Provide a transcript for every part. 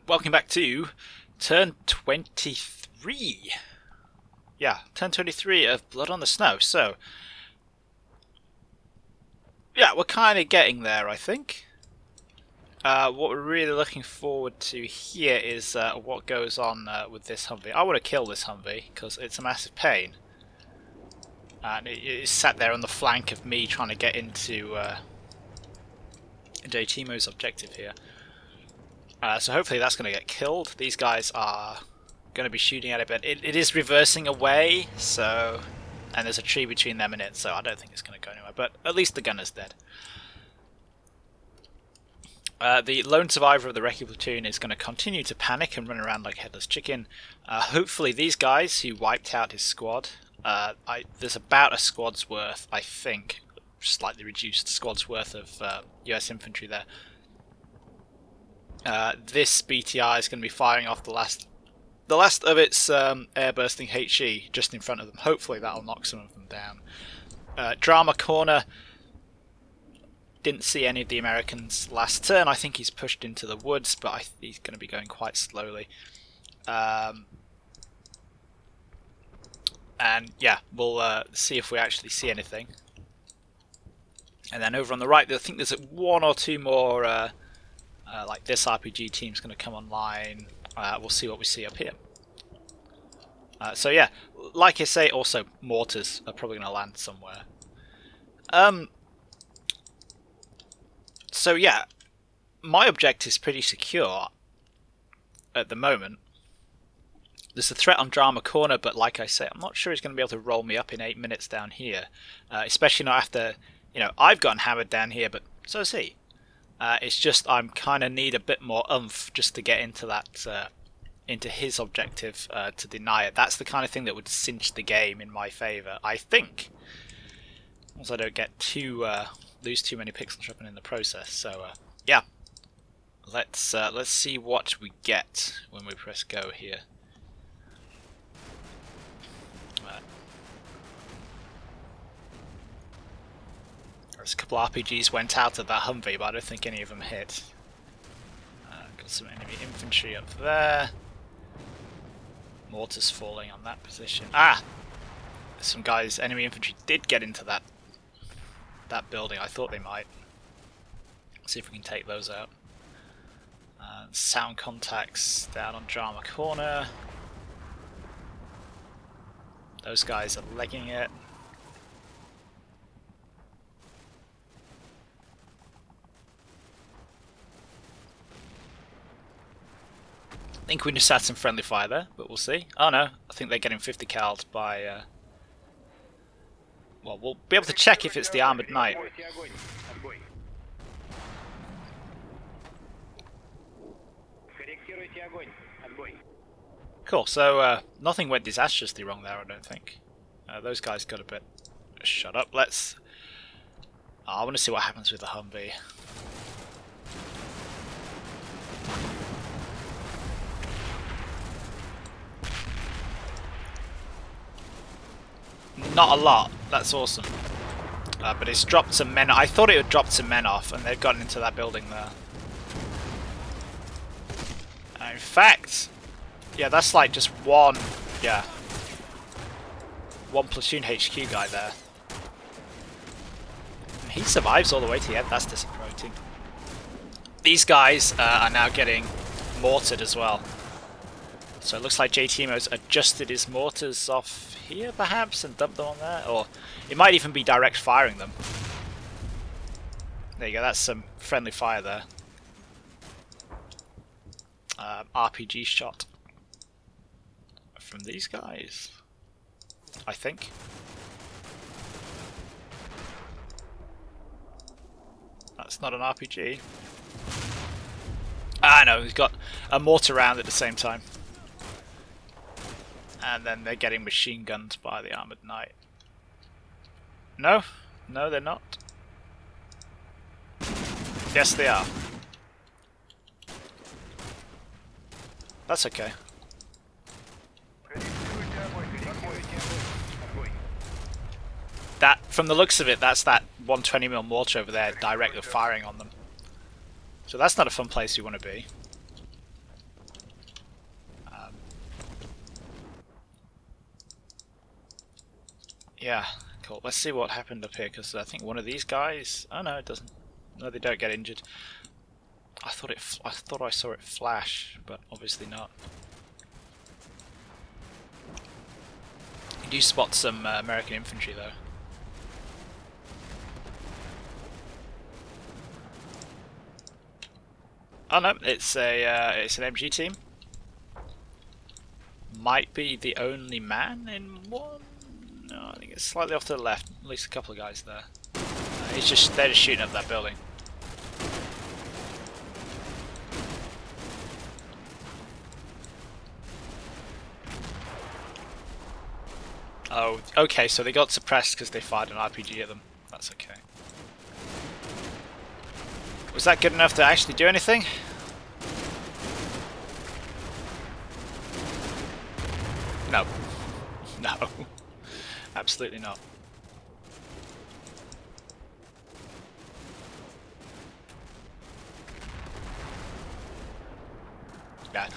welcome back to turn 23. Yeah, turn 23 of Blood on the Snow. So, yeah, we're kind of getting there, I think. What we're really looking forward to here is what goes on with this Humvee. I want to kill this Humvee because it's a massive pain. And it is sat there on the flank of me trying to get into Timo's objective here. So hopefully that's going to get killed. These guys are going to be shooting at it, but it is reversing away, so... And there's a tree between them and it, so I don't think it's going to go anywhere. But at least the gunner's dead. The lone survivor of the recce platoon is going to continue to panic and run around like a headless chicken. Hopefully these guys who wiped out his squad... there's about a squad's worth, I think, slightly reduced squad's worth of US infantry there. This BTR is going to be firing off the last of its air-bursting HE just in front of them. Hopefully that'll knock some of them down. Drama Corner, didn't see any of the Americans last turn. I think he's pushed into the woods, but he's going to be going quite slowly. And yeah, we'll see if we actually see anything. And then over on the right, I think there's one or two more... like this RPG team's going to come online. We'll see what we see up here. So yeah, like I say, also mortars are probably going to land somewhere. So yeah, my objective is pretty secure at the moment. There's a threat on Drama Corner, but like I say, I'm not sure he's going to be able to roll me up in 8 minutes down here. Especially not after, I've gotten hammered down here, but so has he. It's just I'm kind of need a bit more oomph just to get into that, into his objective to deny it. That's the kind of thing that would cinch the game in my favour, I think. Once I don't get lose too many pixel shopping in the process. So yeah, let's see what we get when we press go here. There's a couple of RPGs went out of that Humvee, but I don't think any of them hit. Got some enemy infantry up there. Mortars falling on that position. Some guys, enemy infantry did get into that building. I thought they might. Let's see if we can take those out. Sound contacts down on Drama Corner. Those guys are legging it. I think we just had some friendly fire there, but we'll see. Oh no, I think they're getting 50 cal'd by... Well, we'll be able to check if it's the Armoured Knight. Cool, so nothing went disastrously wrong there, I don't think. Those guys got a bit... Shut up, let's... I want to see what happens with the Humvee. Not a lot, that's awesome. But it's dropped some men. I thought it had dropped some men off, and they've gotten into that building there. In fact, yeah, that's like just one platoon HQ guy there. And he survives all the way to the end, that's disappointing. These guys are now getting mortared as well. So it looks like Timo's adjusted his mortars off here, perhaps, and dumped them on there. Or it might even be direct firing them. There you go, that's some friendly fire there. RPG shot from these guys, I think. That's not an RPG. No, he's got a mortar round at the same time. And then they're getting machine gunned by the Armoured Knight. No? No, they're not. Yes, they are. That's okay. That, from the looks of it, that's that 120mm mortar over there directly firing on them. So that's not a fun place you want to be. Yeah, cool. Let's see what happened up here, because I think one of these guys... Oh no, it doesn't. No, they don't get injured. I thought I saw it flash, but obviously not. You do spot some American infantry though. Oh no, it's an MG team. Might be the only man in one. No, I think it's slightly off to the left. At least a couple of guys there. They're just shooting up that building. Oh, okay, so they got suppressed because they fired an RPG at them. That's okay. Was that good enough to actually do anything? No. No. Absolutely not. Yeah.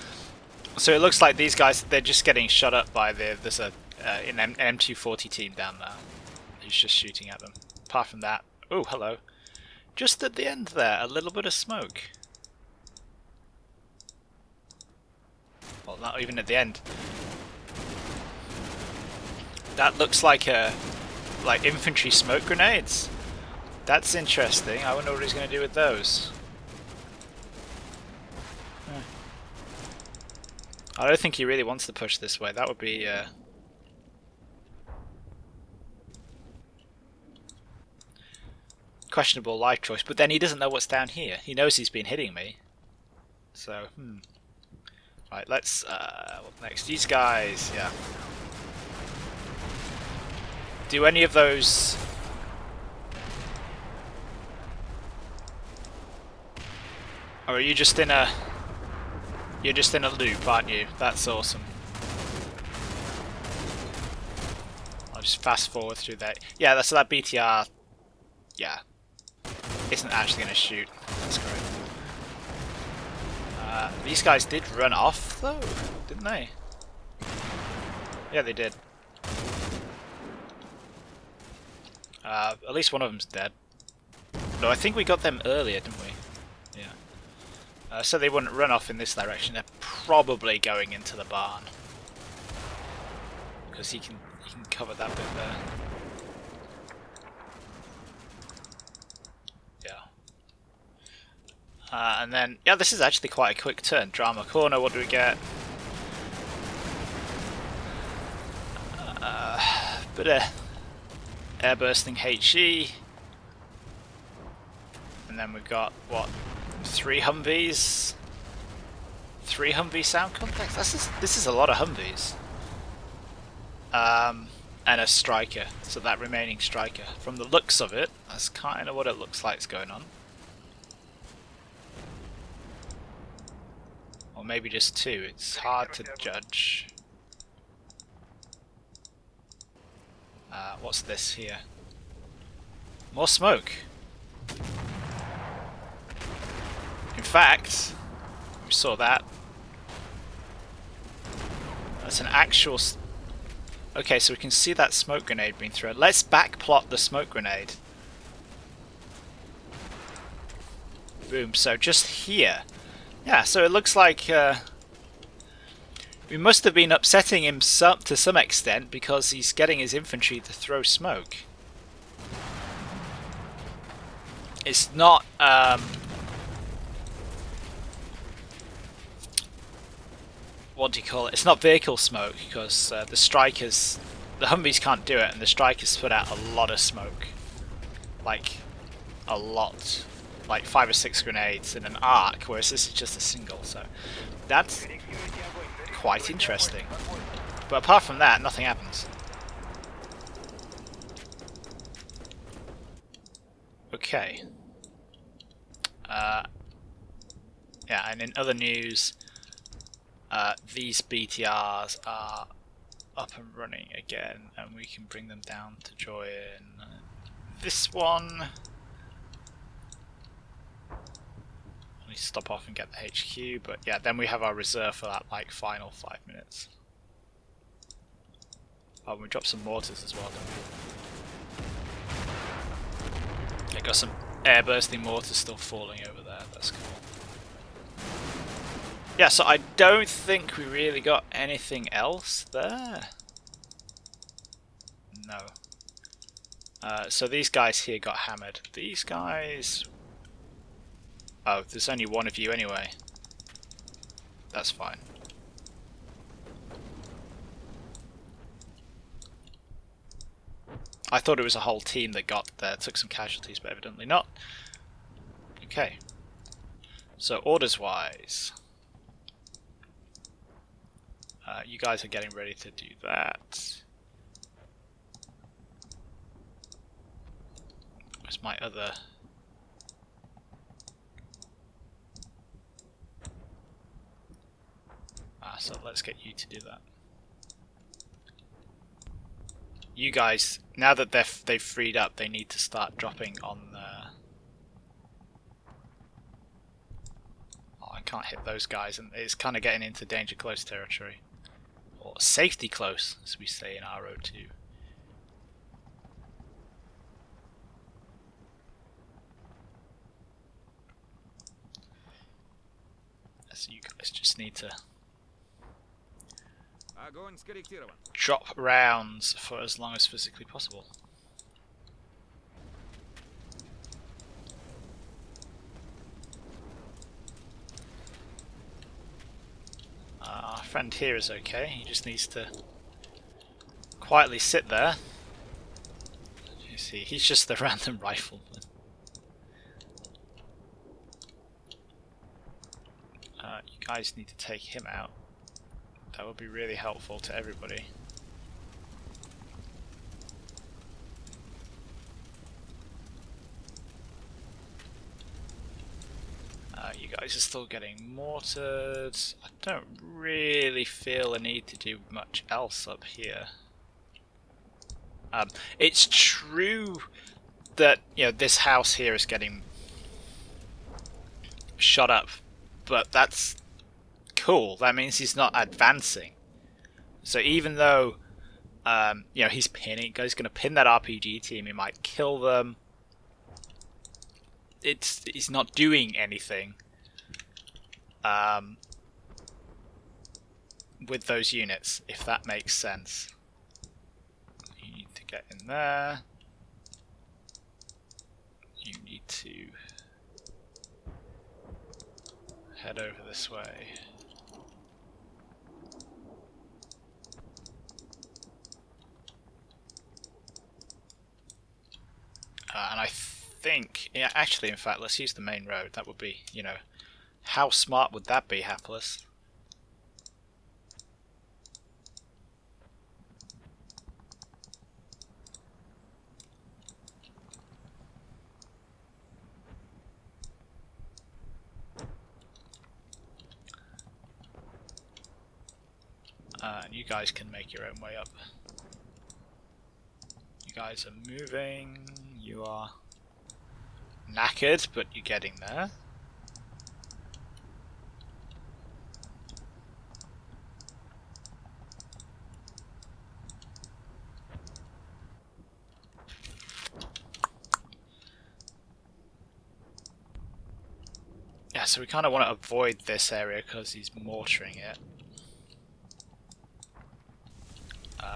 So it looks like these guys, they're just getting shot up by there's an M240 team down there who's just shooting at them. Apart from that, oh hello, just at the end there, a little bit of smoke. Well, not even at the end. That looks like infantry smoke grenades. That's interesting. I wonder what he's going to do with those. I don't think he really wants to push this way. That would be questionable life choice. But then he doesn't know what's down here. He knows he's been hitting me. So, Right, let's what next? These guys, yeah. Do any of those? Or are you just in a? You're just in a loop, aren't you? That's awesome. I'll just fast forward through that. Yeah, so that BTR, yeah, isn't actually going to shoot. That's great. These guys did run off, though, didn't they? Yeah, they did. At least one of them's dead. No, I think we got them earlier, didn't we? Yeah. So they wouldn't run off in this direction. They're probably going into the barn because he can cover that bit there. Yeah. And then yeah, this is actually quite a quick turn. Drama corner. What do we get? Bit of air bursting HE, and then we've got what? 3 Humvees, 3 Humvee sound complex. This is a lot of Humvees, and a striker. So that remaining striker, from the looks of it, that's kind of what it looks like is going on. Or maybe just 2. It's hard to judge. What's this here? More smoke. In fact, we saw that. That's an actual... Okay, so we can see that smoke grenade being thrown. Let's backplot the smoke grenade. Boom, so just here. Yeah, so it looks like we must have been upsetting him to some extent because he's getting his infantry to throw smoke. It's not... what do you call it? It's not vehicle smoke because the strikers, the Humvees can't do it, and the strikers put out a lot of smoke, like a lot, like 5 or 6 grenades in an arc, whereas this is just a single. So that's quite interesting. But apart from that, nothing happens. Okay. Yeah, and in other news. These BTRs are up and running again, and we can bring them down to join this one. We stop off and get the HQ, but yeah, then we have our reserve for that like final 5 minutes. Oh, we dropped some mortars as well, don't we? Yeah, got some air bursting mortars still falling over there. That's cool. Yeah, so I don't think we really got anything else there. No. So these guys here got hammered. These guys... Oh, there's only one of you anyway. That's fine. I thought it was a whole team that got there, took some casualties, but evidently not. Okay. So orders-wise, you guys are getting ready to do that. Where's my other... so let's get you to do that. You guys, now that they've freed up, they need to start dropping on the... Oh, I can't hit those guys, and it's kind of getting into danger close territory. Or safety close, as we say in RO2. So you guys just need to drop rounds for as long as physically possible. Our friend here is okay, he just needs to quietly sit there. You see, he's just the random rifleman. You guys need to take him out. That would be really helpful to everybody. You guys are still getting mortared. I don't really feel a need to do much else up here. It's true that, you know, this house here is getting shot up, but that's cool. That means he's not advancing. So even though you know, he's going to pin that RPG team, he might kill them. He's not doing anything with those units, if that makes sense. You need to get in there. You need to head over this way. And I think, yeah, actually, in fact, let's use the main road. That would be, you know, how smart would that be, Hapless? And you guys can make your own way up. You guys are moving. You are knackered, but you're getting there. Yeah, so we kind of want to avoid this area because he's mortaring it.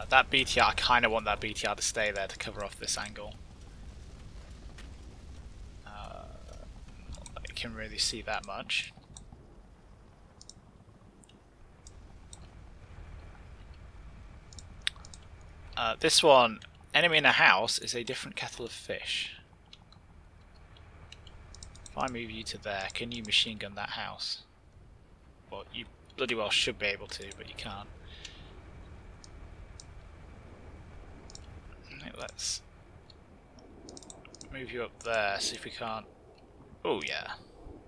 That BTR, I kind of want that BTR to stay there to cover off this angle. I can really see that much. This one, enemy in a house, is a different kettle of fish. If I move you to there, can you machine gun that house? Well, you bloody well should be able to, but you can't. Let's move you up there, see if we can't... Oh yeah,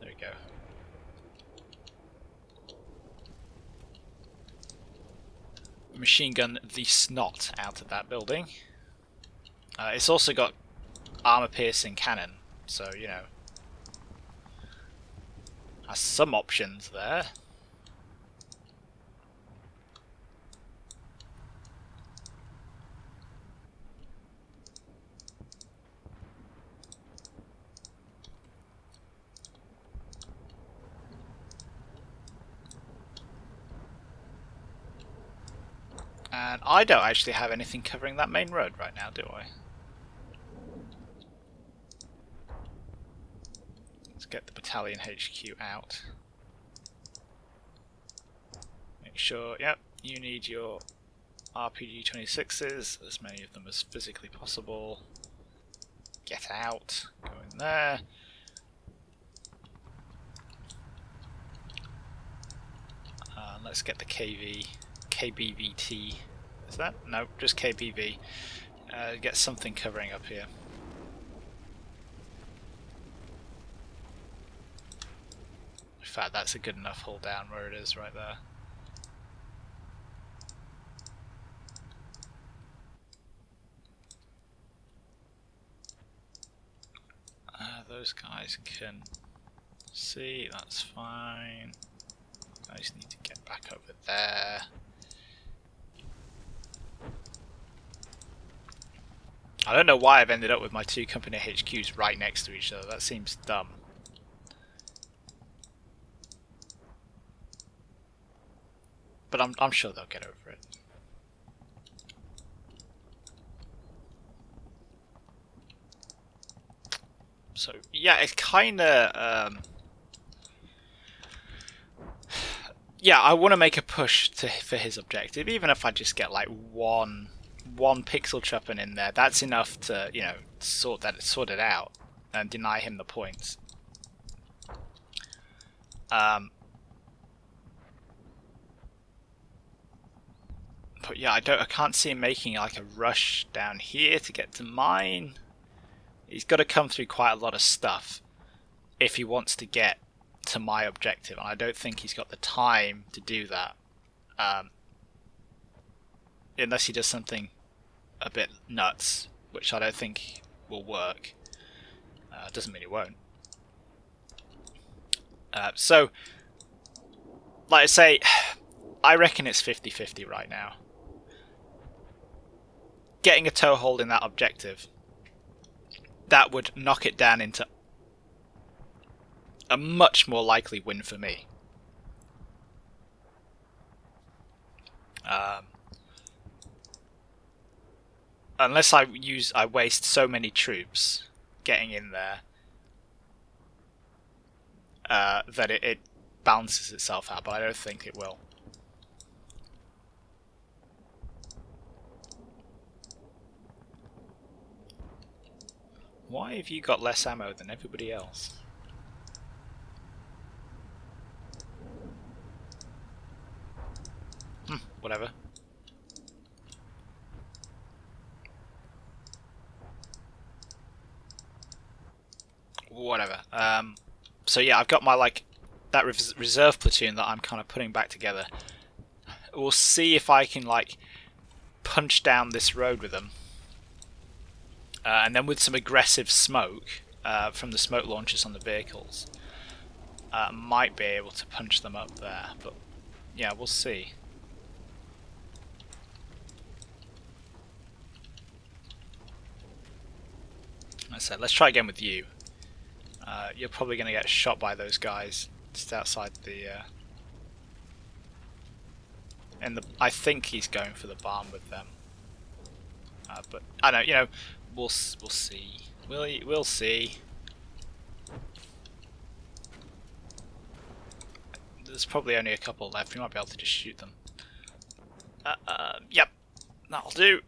there we go. Machine gun the snot out of that building. It's also got armor-piercing cannon, so, you know, has some options there. I don't actually have anything covering that main road right now, do I? Let's get the battalion HQ out. Make sure, yep, you need your RPG-26s, as many of them as physically possible. Get out, go in there. Let's get the KBVT. Is that? No, just KBV. Get something covering up here. In fact, that's a good enough hold down where it is right there. Those guys can see, that's fine. I just need to get back over there. I don't know why I've ended up with my two company HQs right next to each other. That seems dumb. But I'm sure they'll get over it. So yeah, it's kind of yeah, I want to make a push for his objective, even if I just get like one pixel chupping in there. That's enough to, you know, sort it out and deny him the points. But yeah, I can't see him making like a rush down here to get to mine. He's got to come through quite a lot of stuff if he wants to get to my objective, and I don't think he's got the time to do that, unless he does something a bit nuts, which I don't think will work. Doesn't mean it won't. So, like I say, I reckon it's 50-50 right now. Getting a toehold in that objective, that would knock it down into a much more likely win for me. Unless I waste so many troops getting in there that it balances itself out, but I don't think it will. Why have you got less ammo than everybody else? Whatever. Whatever. So yeah, I've got my that reserve platoon that I'm kind of putting back together. We'll see if I can punch down this road with them, and then with some aggressive smoke from the smoke launchers on the vehicles, might be able to punch them up there. But yeah, we'll see. I said, let's try again with you. You're probably going to get shot by those guys just outside the. I think he's going for the barn with them. But I don't know. You know, we'll see. We'll see. There's probably only a couple left. We might be able to just shoot them. Yep, that'll do.